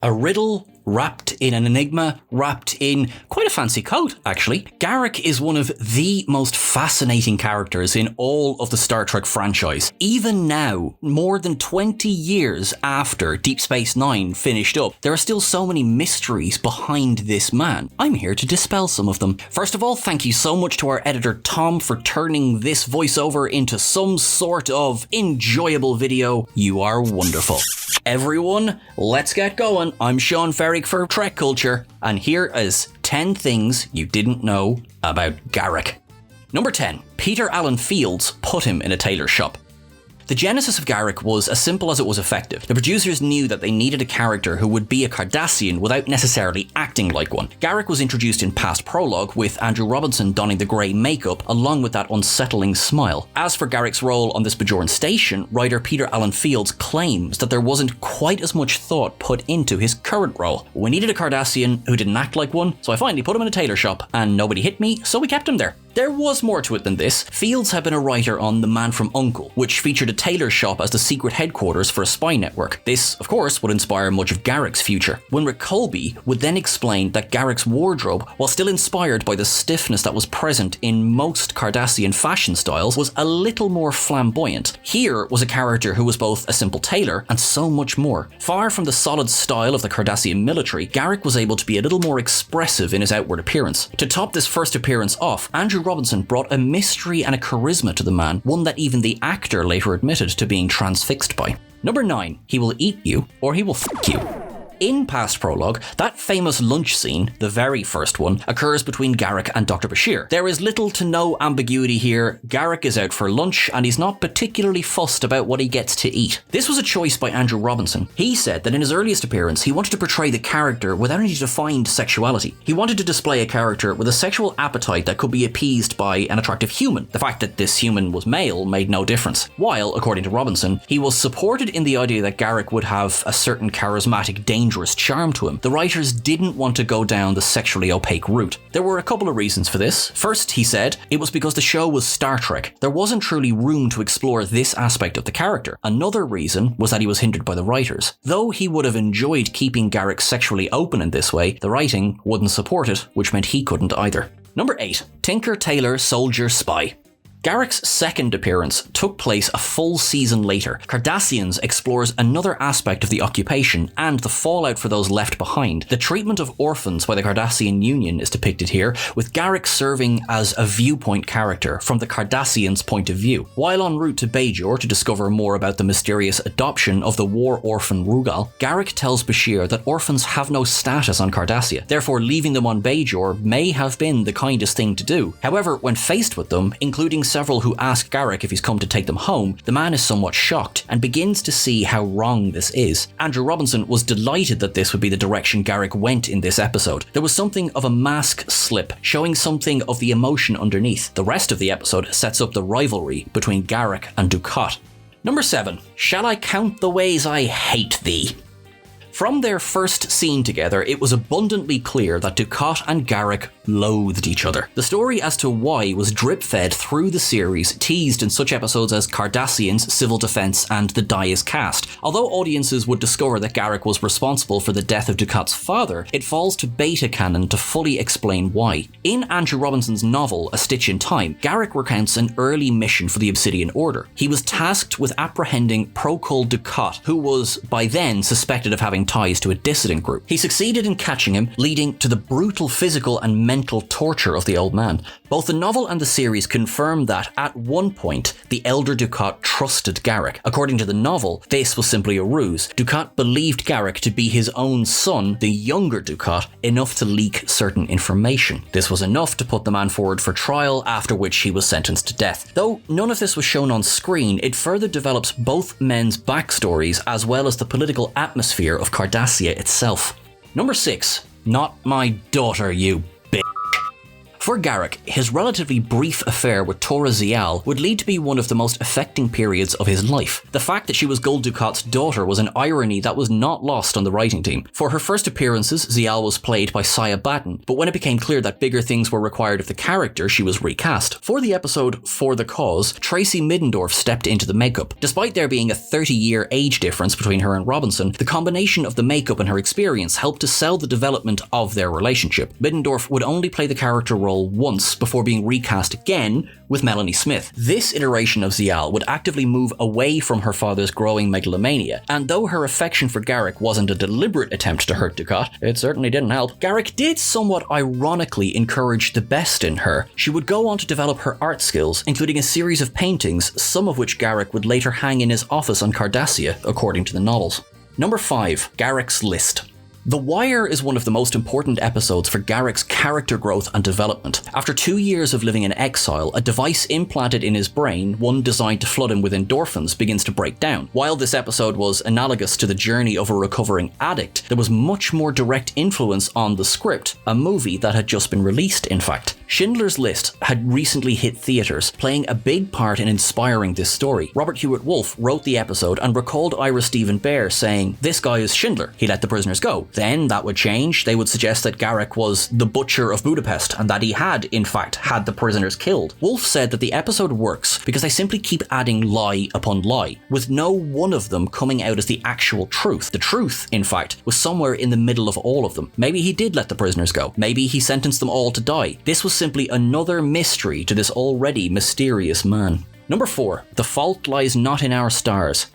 A riddle wrapped in an enigma, wrapped in quite a fancy coat, actually. Garak is one of the most fascinating characters in all of the Star Trek franchise. Even now, more than 20 years after Deep Space Nine finished up, there are still so many mysteries behind this man. I'm here to dispel some of them. First of all, thank you so much to our editor Tom for turning this voiceover into some sort of enjoyable video. You are wonderful. Everyone, let's get going. I'm Sean Ferrick for Trek Culture, and here is 10 things you didn't know about Garak. Number 10. Peter Allen Fields put him in a tailor shop. The genesis of Garak was as simple as it was effective. The producers knew that they needed a character who would be a Cardassian without necessarily acting like one. Garak was introduced in past prologue, with Andrew Robinson donning the grey makeup along with that unsettling smile. As for Garak's role on this Bajoran station, writer Peter Allen Fields claims that there wasn't quite as much thought put into his current role. We needed a Cardassian who didn't act like one, so I finally put him in a tailor shop, and nobody hit me, so we kept him there. There was more to it than this. Fields had been a writer on The Man from U.N.C.L.E., which featured a tailor shop as the secret headquarters for a spy network. This, of course, would inspire much of Garak's future. Winrick Colby would then explain that Garak's wardrobe, while still inspired by the stiffness that was present in most Cardassian fashion styles, was a little more flamboyant. Here was a character who was both a simple tailor and so much more. Far from the solid style of the Cardassian military, Garak was able to be a little more expressive in his outward appearance. To top this first appearance off, Andrew Robinson brought a mystery and a charisma to the man, one that even the actor later admitted to being transfixed by. Number 9. He will eat you, or he will f*** you. In past prologue, that famous lunch scene, the very first one, occurs between Garak and Dr. Bashir. There is little to no ambiguity here. Garak is out for lunch and he's not particularly fussed about what he gets to eat. This was a choice by Andrew Robinson. He said that in his earliest appearance, he wanted to portray the character without any defined sexuality. He wanted to display a character with a sexual appetite that could be appeased by an attractive human. The fact that this human was male made no difference. While, according to Robinson, he was supported in the idea that Garak would have a certain charismatic, dangerous charm to him, the writers didn't want to go down the sexually opaque route. There were a couple of reasons for this. First, he said, it was because the show was Star Trek. There wasn't truly room to explore this aspect of the character. Another reason was that he was hindered by the writers. Though he would have enjoyed keeping Garak sexually open in this way, the writing wouldn't support it, which meant he couldn't either. Number 8. Tinker, Tailor, Soldier, Spy. Garak's second appearance took place a full season later. Cardassians explores another aspect of the occupation and the fallout for those left behind. The treatment of orphans by the Cardassian Union is depicted here, with Garak serving as a viewpoint character from the Cardassians' point of view. While en route to Bajor to discover more about the mysterious adoption of the war orphan Rugal, Garak tells Bashir that orphans have no status on Cardassia. Therefore, leaving them on Bajor may have been the kindest thing to do. However, when faced with them, including several who ask Garak if he's come to take them home, the man is somewhat shocked and begins to see how wrong this is. Andrew Robinson was delighted that this would be the direction Garak went in this episode. There was something of a mask slip, showing something of the emotion underneath. The rest of the episode sets up the rivalry between Garak and Dukat. Number 7. Shall I count the ways I hate thee? From their first scene together, it was abundantly clear that Dukat and Garak loathed each other. The story as to why was drip-fed through the series, teased in such episodes as Cardassians, Civil Defense, and The Die Is Cast. Although audiences would discover that Garak was responsible for the death of Dukat's father, it falls to beta canon to fully explain why. In Andrew Robinson's novel, A Stitch in Time, Garak recounts an early mission for the Obsidian Order. He was tasked with apprehending Procol Dukat, who was by then suspected of having ties to a dissident group. He succeeded in catching him, leading to the brutal physical and mental torture of the old man. Both the novel and the series confirm that, at one point, the elder Dukat trusted Garak. According to the novel, this was simply a ruse. Dukat believed Garak to be his own son, the younger Dukat, enough to leak certain information. This was enough to put the man forward for trial, after which he was sentenced to death. Though none of this was shown on screen, it further develops both men's backstories as well as the political atmosphere of Cardassia itself. Number 6. Not my daughter, you bitch. For Garak, his relatively brief affair with Tora Zial would lead to be one of the most affecting periods of his life. The fact that she was Gul Dukat's daughter was an irony that was not lost on the writing team. For her first appearances, Zial was played by Saya Batten, but when it became clear that bigger things were required of the character, she was recast. For the episode For the Cause, Tracy Middendorf stepped into the makeup. Despite there being a 30-year age difference between her and Robinson, the combination of the makeup and her experience helped to sell the development of their relationship. Middendorf would only play the character role once before being recast again with Melanie Smith. This iteration of Zial would actively move away from her father's growing megalomania, and though her affection for Garak wasn't a deliberate attempt to hurt Dukat, it certainly didn't help. Garak did somewhat ironically encourage the best in her. She would go on to develop her art skills, including a series of paintings, some of which Garak would later hang in his office on Cardassia, according to the novels. Number 5. Garak's List. The Wire is one of the most important episodes for Garak's character growth and development. After 2 years of living in exile, a device implanted in his brain, one designed to flood him with endorphins, begins to break down. While this episode was analogous to the journey of a recovering addict, there was much more direct influence on the script, a movie that had just been released, in fact. Schindler's List had recently hit theaters, playing a big part in inspiring this story. Robert Hewitt Wolfe wrote the episode and recalled Ira Steven Behr saying, "This guy is Schindler. He let the prisoners go." Then that would change. They would suggest that Garak was the butcher of Budapest and that he had, in fact, had the prisoners killed. Wolfe said that the episode works because they simply keep adding lie upon lie, with no one of them coming out as the actual truth. The truth, in fact, was somewhere in the middle of all of them. Maybe he did let the prisoners go. Maybe he sentenced them all to die. This was simply another mystery to this already mysterious man. Number 4. The fault lies not in our stars.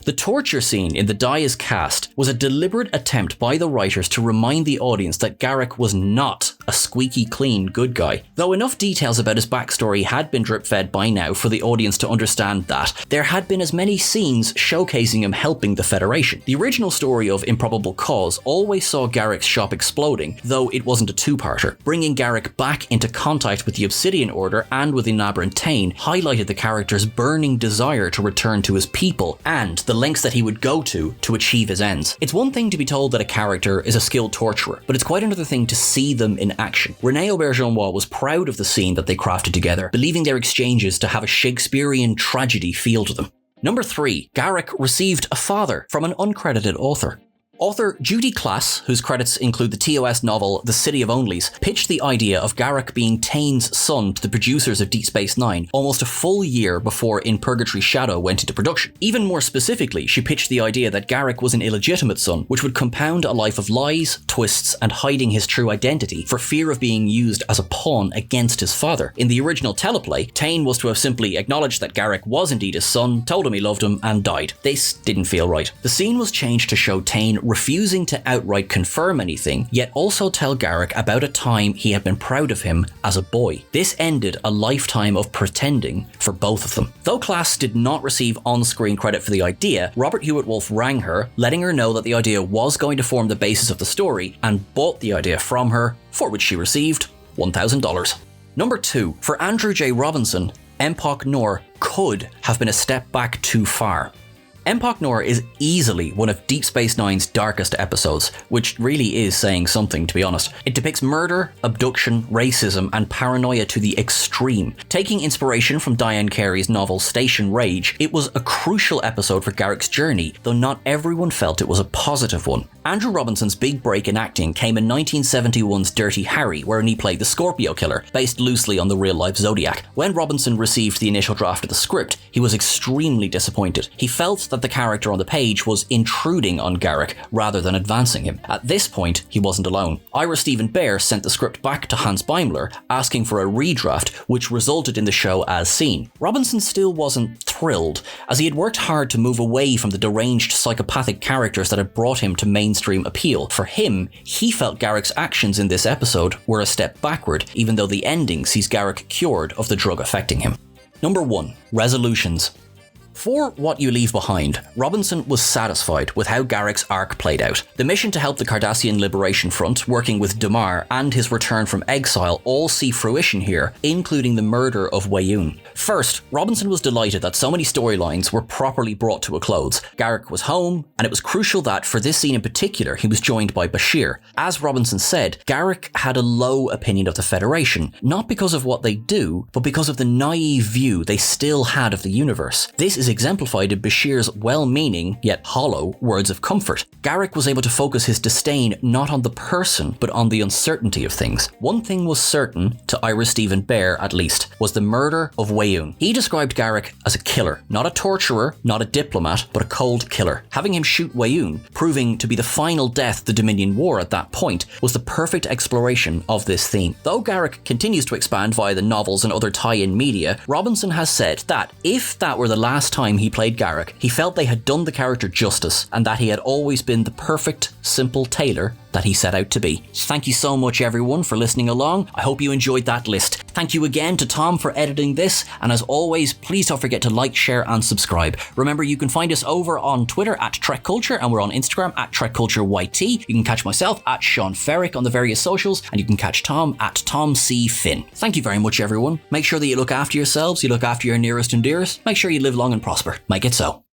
The torture scene in The Die Is Cast was a deliberate attempt by the writers to remind the audience that Garak was not a squeaky clean good guy. Though enough details about his backstory had been drip-fed by now for the audience to understand that, there had been as many scenes showcasing him helping the Federation. The original story of Improbable Cause always saw Garak's shop exploding, though it wasn't a two-parter. Bringing Garak back into contact with the Obsidian Order and with Inabra and Tain highlighted the character's burning desire to return to his people and the lengths that he would go to achieve his ends. It's one thing to be told that a character is a skilled torturer, but it's quite another thing to see them in action. René Auberjonois was proud of the scene that they crafted together, believing their exchanges to have a Shakespearean tragedy feel to them. Number 3. Garak received a father from an uncredited author. Author Judy Klass, whose credits include the TOS novel The City of Onlys, pitched the idea of Garak being Tain's son to the producers of Deep Space Nine almost a full year before In Purgatory's Shadow went into production. Even more specifically, she pitched the idea that Garak was an illegitimate son, which would compound a life of lies, twists, and hiding his true identity for fear of being used as a pawn against his father. In the original teleplay, Tain was to have simply acknowledged that Garak was indeed his son, told him he loved him, and died. This didn't feel right. The scene was changed to show Tain refusing to outright confirm anything, yet also tell Garak about a time he had been proud of him as a boy. This ended a lifetime of pretending for both of them. Though Klass did not receive on-screen credit for the idea, Robert Hewitt Wolfe rang her, letting her know that the idea was going to form the basis of the story, and bought the idea from her, for which she received $1,000. Number 2. For Andrew J. Robinson, Empok Nor could have been a step back too far. Empok Nor is easily one of Deep Space Nine's darkest episodes, which really is saying something, to be honest. It depicts murder, abduction, racism, and paranoia to the extreme. Taking inspiration from Diane Carey's novel Station Rage, it was a crucial episode for Garak's journey, though not everyone felt it was a positive one. Andrew Robinson's big break in acting came in 1971's Dirty Harry, wherein he played the Scorpio Killer, based loosely on the real-life Zodiac. When Robinson received the initial draft of the script, he was extremely disappointed. He felt that the character on the page was intruding on Garak rather than advancing him. At this point, he wasn't alone. Ira Steven Behr sent the script back to Hans Beimler, asking for a redraft, which resulted in the show as seen. Robinson still wasn't thrilled, as he had worked hard to move away from the deranged psychopathic characters that had brought him to mainstream appeal. For him, he felt Garak's actions in this episode were a step backward, even though the ending sees Garak cured of the drug affecting him. Number 1. Resolutions. For What You Leave Behind, Robinson was satisfied with how Garrick's arc played out. The mission to help the Cardassian Liberation Front, working with Damar, and his return from exile all see fruition here, including the murder of Weyoun. First, Robinson was delighted that so many storylines were properly brought to a close. Garak was home, and it was crucial that, for this scene in particular, he was joined by Bashir. As Robinson said, Garak had a low opinion of the Federation, not because of what they do, but because of the naive view they still had of the universe. This is exemplified in Bashir's well-meaning, yet hollow, words of comfort. Garak was able to focus his disdain not on the person, but on the uncertainty of things. One thing was certain, to Ira Stephen Bear at least, was the murder of Weyoun. He described Garak as a killer, not a torturer, not a diplomat, but a cold killer. Having him shoot Weyoun, proving to be the final death the Dominion wore at that point, was the perfect exploration of this theme. Though Garak continues to expand via the novels and other tie-in media, Robinson has said that if that were the last time he played Garak, he felt they had done the character justice and that he had always been the perfect, simple tailor that he set out to be. Thank you so much everyone for listening along. I hope you enjoyed that list. Thank you again to Tom for editing this, and as always, please don't forget to like, share and subscribe. Remember, you can find us over on Twitter at Trek Culture, and we're on Instagram at Trek Culture YT. You can catch myself at Sean Ferrick on the various socials, and you can catch Tom at Tom C. Finn. Thank you very much everyone. Make sure that you look after yourselves, you look after your nearest and dearest. Make sure you live long and prosper. Make it so.